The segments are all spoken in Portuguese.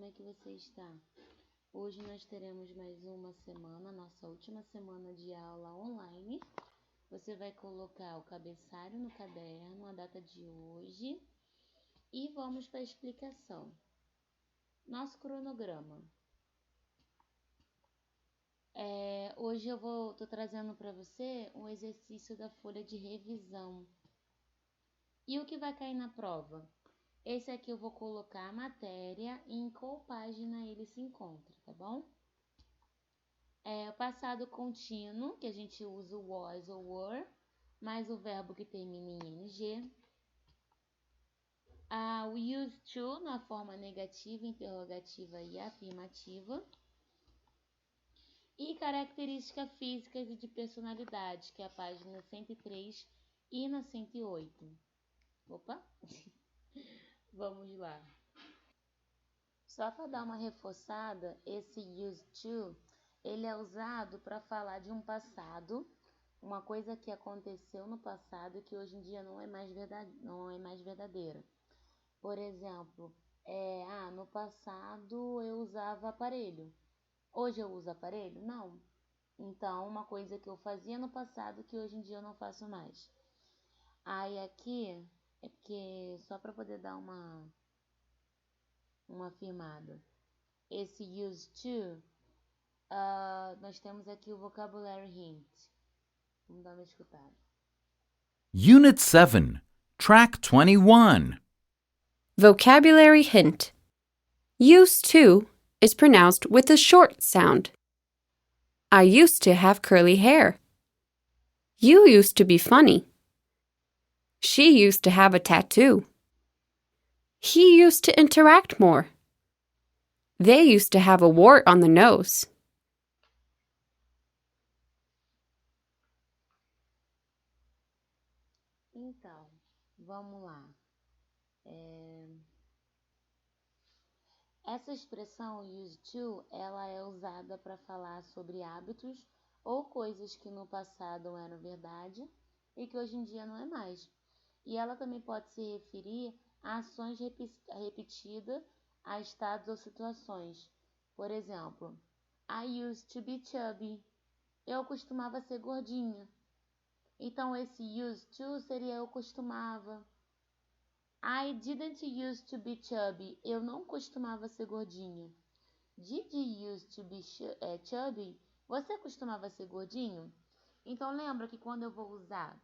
como é que você está? Hoje nós teremos mais uma semana, nossa última semana de aula online. Você vai colocar o cabeçalho no caderno, a data de hoje e vamos para a explicação. Nosso cronograma. Hoje eu tô trazendo para você um exercício da folha de revisão. E o que vai cair na prova? Esse aqui eu vou colocar a matéria e em qual página ele se encontra, tá bom? O passado contínuo, que a gente usa o was ou were, mais o verbo que termina em ing. O used to, na forma negativa, interrogativa e afirmativa. E características físicas e de personalidade, que é a página 103 e na 108. Opa! Vamos lá. Só para dar uma reforçada, esse used to, ele é usado para falar de um passado, uma coisa que aconteceu no passado e que hoje em dia não é mais verdadeira. Por exemplo, no passado eu usava aparelho. Hoje eu uso aparelho? Não. Então, uma coisa que eu fazia no passado que hoje em dia eu não faço mais. Aí aqui é porque só para poder dar uma afirmada. Esse used to, nós temos aqui o vocabulary hint. Vamos dar uma escutada. Unit 7, Track 21. Vocabulary hint. Used to is pronounced with a short sound. I used to have curly hair. You used to be funny. She used to have a tattoo. He used to interact more. They used to have a wart on the nose. Então, vamos lá. Essa expressão used to, ela é usada para falar sobre hábitos ou coisas que no passado eram verdade e que hoje em dia não é mais. E ela também pode se referir a ações repetidas, a estados ou situações. Por exemplo, I used to be chubby. Eu costumava ser gordinha. Então, esse used to seria eu costumava. I didn't used to be chubby. Eu não costumava ser gordinha. Did you used to be chubby? Você costumava ser gordinho? Então, lembra que quando eu vou usar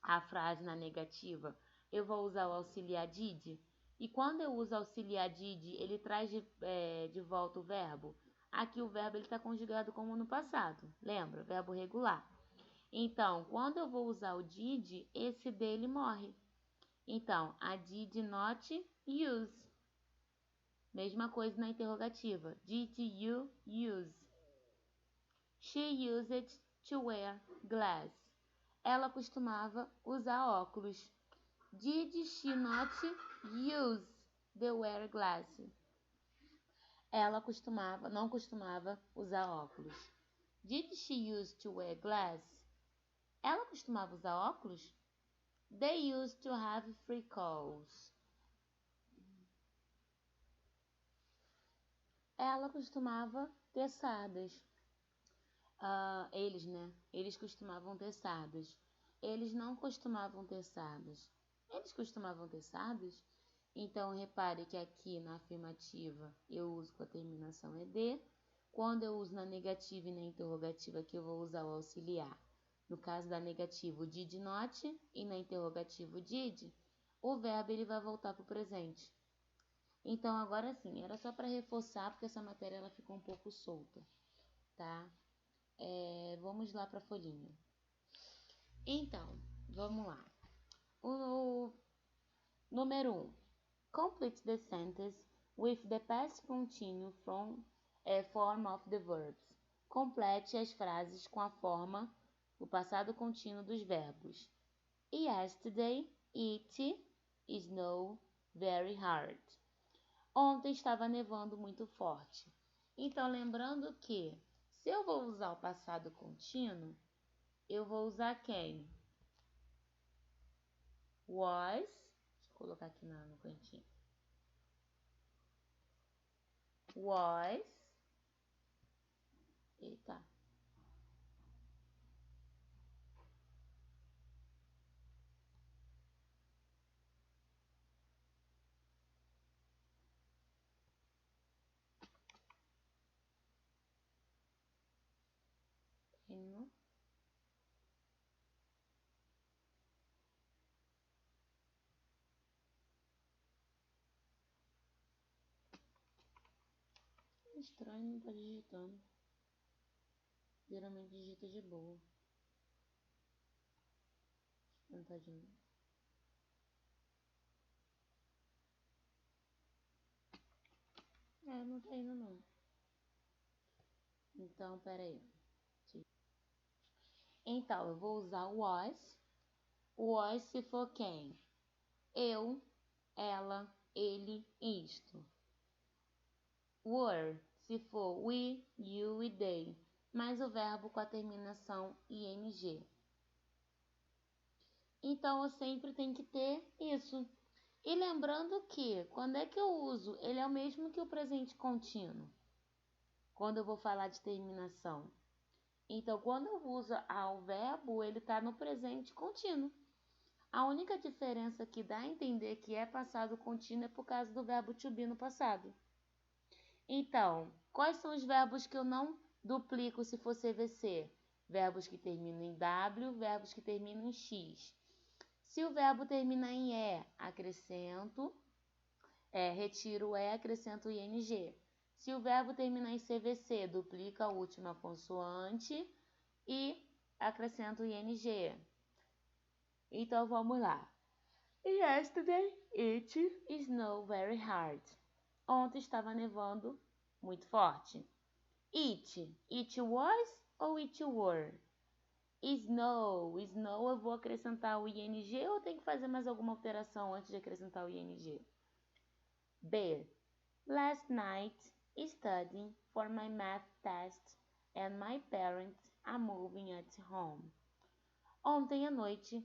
a frase na negativa, eu vou usar o auxiliar did? E quando eu uso auxiliar did, ele traz de volta o verbo? Aqui o verbo está conjugado como no passado. Lembra? Verbo regular. Então, quando eu vou usar o did, esse dele morre. Então, I did not use. Mesma coisa na interrogativa. Did you use? She used to wear glass. Ela costumava usar óculos. Did she not use the wear glass? Ela não costumava usar óculos. Did she use to wear glass? Ela costumava usar óculos? They used to have freckles. Ela costumava ter sardas. Eles costumavam ter sardas. Eles não costumavam ter sardas. Eles costumavam ter sardas? Então, repare que aqui na afirmativa eu uso com a terminação ed. Quando eu uso na negativa e na interrogativa, aqui eu vou usar o auxiliar. No caso da negativa, o did not, e na interrogativa, o did, o verbo ele vai voltar para o presente. Então, agora sim, era só para reforçar, porque essa matéria ela ficou um pouco solta, tá? Vamos lá para a folhinha. Então, vamos lá. O número 1. Complete the sentence with the past continuous form of the verbs. Complete as frases com a forma, o passado contínuo dos verbos. Yesterday, it snowed very hard. Ontem estava nevando muito forte. Então, lembrando que se eu vou usar o passado contínuo, eu vou usar quem? Was. Deixa eu colocar aqui no cantinho. was. Eita. Não. Estranho, não tá digitando. Geralmente digita de boa. Não tá de novo. Não tá indo não. Então, peraí. Então, eu vou usar o was. O was se for quem? Eu, ela, ele, isto. Were, se for we, you e they. Mais o verbo com a terminação ing. Então, eu sempre tenho que ter isso. E lembrando que, quando é que eu uso? Ele é o mesmo que o presente contínuo. Quando eu vou falar de terminação. Então, quando eu uso o verbo, ele está no presente contínuo. A única diferença que dá a entender que é passado contínuo é por causa do verbo to be no passado. Então, quais são os verbos que eu não duplico se for CVC? Verbos que terminam em W, verbos que terminam em X. Se o verbo terminar em E, acrescento, retiro o E, acrescento o ING. Se o verbo terminar em CVC, duplica a última consoante e acrescento o ING. Então, vamos lá. Yesterday it snowed very hard. Ontem estava nevando muito forte. It was ou it were? Snow eu vou acrescentar o ING ou tem que fazer mais alguma alteração antes de acrescentar o ING? B. Last night, studying for my math test and my parents are moving at home. Ontem à noite,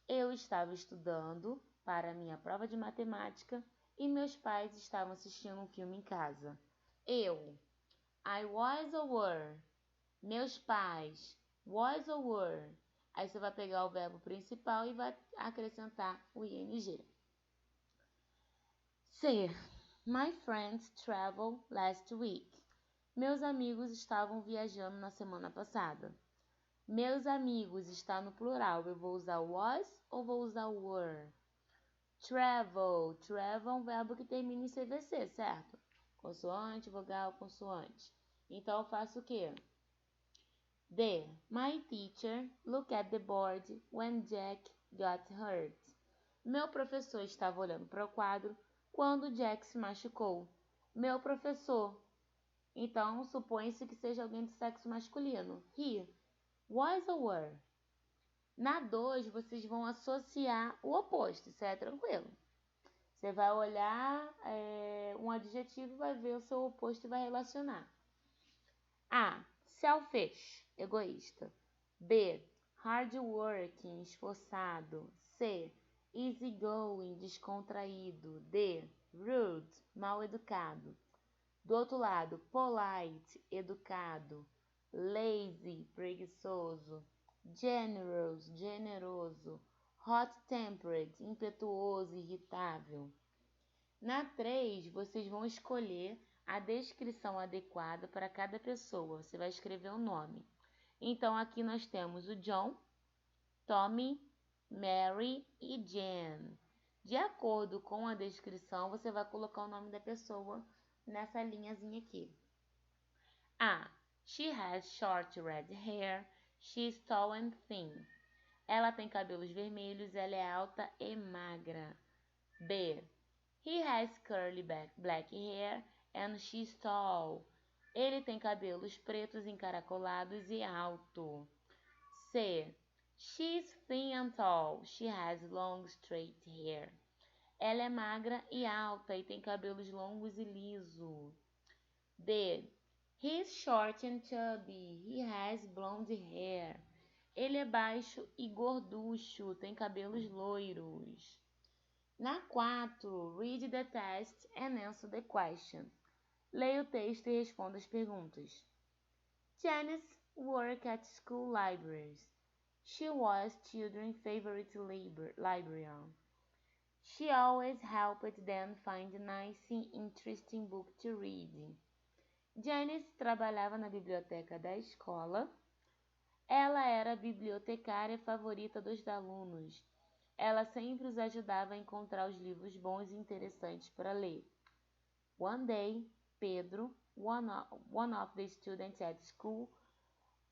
eu estava estudando para minha prova de matemática e meus pais estavam assistindo um filme em casa. Eu. I was or were. Meus pais. Was or were. Aí você vai pegar o verbo principal e vai acrescentar o ing. C. My friends traveled last week. Meus amigos estavam viajando na semana passada. Meus amigos está no plural. Eu vou usar was ou vou usar were? Travel. Travel é um verbo que termina em CVC, certo? Consoante, vogal, consoante. Então, eu faço o quê? D. My teacher looked at the board when Jack got hurt. Meu professor estava olhando para o quadro quando Jack se machucou. Meu professor. Então, supõe-se que seja alguém do sexo masculino. He. Was or were? Na 2, vocês vão associar o oposto, isso é tranquilo. Você vai olhar um adjetivo, vai ver o seu oposto e vai relacionar. A. Selfish, egoísta. B. Hardworking, esforçado. C. Easygoing, descontraído. D. Rude, mal educado. Do outro lado, polite, educado. Lazy, preguiçoso. Generous, generoso. Hot-tempered, impetuoso, irritável. Na 3, vocês vão escolher a descrição adequada para cada pessoa. Você vai escrever o nome. Então, aqui nós temos o John, Tommy, Mary e Jen. De acordo com a descrição, você vai colocar o nome da pessoa nessa linhazinha aqui. A. She has short red hair. She is tall and thin. Ela tem cabelos vermelhos, ela é alta e magra. B. He has curly black hair and she is tall. Ele tem cabelos pretos encaracolados e alto. C. She is thin and tall. She has long straight hair. Ela é magra e alta e tem cabelos longos e lisos. D. He is short and chubby. He has blonde hair. Ele é baixo e gorducho, tem cabelos loiros. Na 4, read the test and answer the question. Leia o texto e responda as perguntas. Janice worked at school libraries. She was children's favorite librarian. She always helped them find nice and interesting books to read. Janice trabalhava na biblioteca da escola. Ela era a bibliotecária favorita dos alunos. Ela sempre os ajudava a encontrar os livros bons e interessantes para ler. One day, Pedro, one of the students at school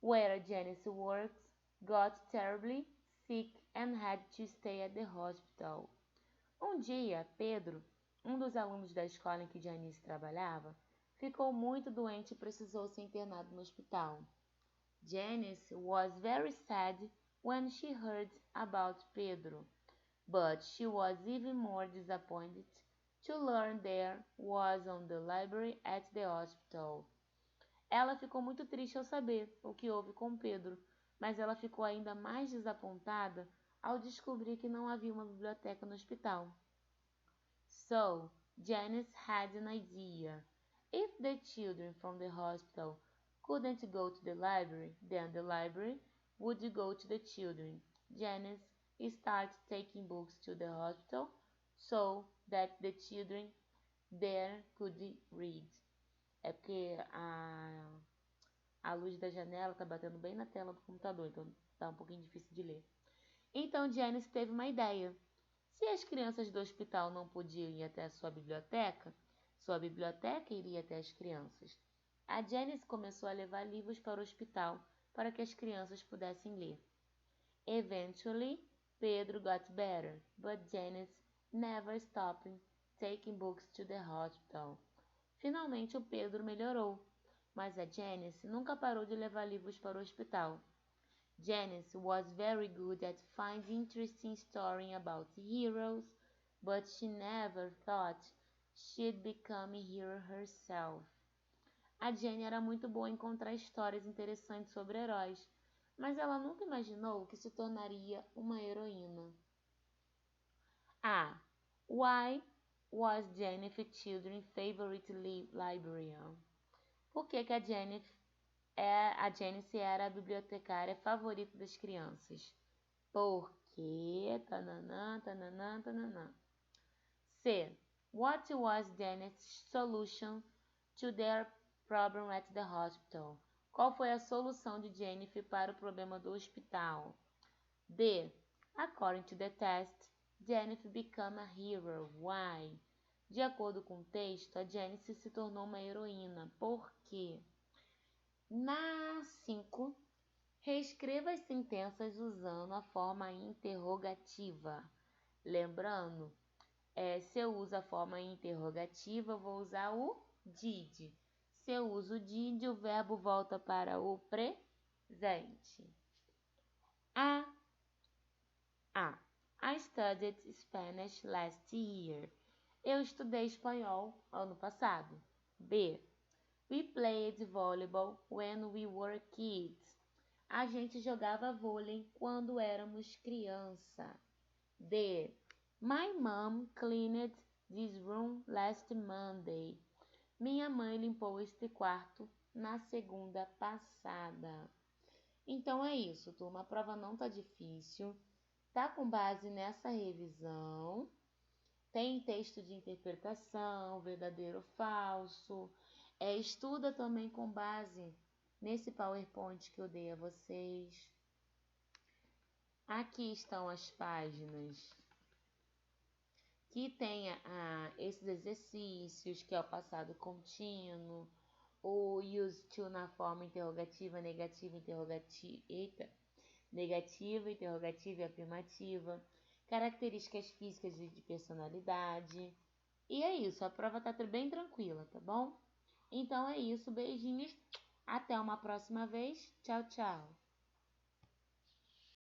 where Janice worked, got terribly sick and had to stay at the hospital. Um dia, Pedro, um dos alunos da escola em que Janice trabalhava, ficou muito doente e precisou ser internado no hospital. Janice was very sad when she heard about Pedro, but she was even more disappointed to learn there was on the library at the hospital. Ela ficou muito triste ao saber o que houve com Pedro, mas ela ficou ainda mais desapontada ao descobrir que não havia uma biblioteca no hospital. So, Janice had an idea. If the children from the hospital couldn't go to the library, then the library would go to the children. Janice started taking books to the hospital so that the children there could read. É porque a luz da janela tá batendo bem na tela do computador, então tá um pouquinho difícil de ler. Então Janice teve uma ideia. Se as crianças do hospital não podiam ir até a sua biblioteca iria até as crianças. A Janice começou a levar livros para o hospital para que as crianças pudessem ler. Eventually, Pedro got better, but Janice never stopped taking books to the hospital. Finalmente o Pedro melhorou, mas a Janice nunca parou de levar livros para o hospital. Janice was very good at finding interesting stories about heroes, but she never thought she'd become a hero herself. A Jenny era muito boa em encontrar histórias interessantes sobre heróis, mas ela nunca imaginou que se tornaria uma heroína. Why was Jennifer children's favorite librarian? Por que a Janice era a bibliotecária favorita das crianças? Porque... tananã, tananã, tananã. C. What was Janice's solution to their problem at the hospital? Qual foi a solução de Jennifer para o problema do hospital? D. According to the test, Jennifer became a hero. Why? De acordo com o texto, a Janice se tornou uma heroína. Por quê? Na 5, reescreva as sentenças usando a forma interrogativa. Lembrando, se eu uso a forma interrogativa, eu vou usar o did. Se eu uso o did, o verbo volta para o presente. I studied Spanish last year. Eu estudei espanhol ano passado. B. We played volleyball when we were kids. A gente jogava vôlei quando éramos criança. D. My mom cleaned this room last Monday. Minha mãe limpou este quarto na segunda passada. Então é isso, turma. A prova não tá difícil. Tá com base nessa revisão. Tem texto de interpretação, verdadeiro ou falso. Estuda também com base nesse PowerPoint que eu dei a vocês. Aqui estão as páginas que tem esses exercícios, que é o passado contínuo, o used to na forma interrogativa, negativa, interrogativa e afirmativa, características físicas e de personalidade. E é isso, a prova tá bem tranquila, tá bom? Então é isso, beijinhos, até uma próxima vez, tchau, tchau!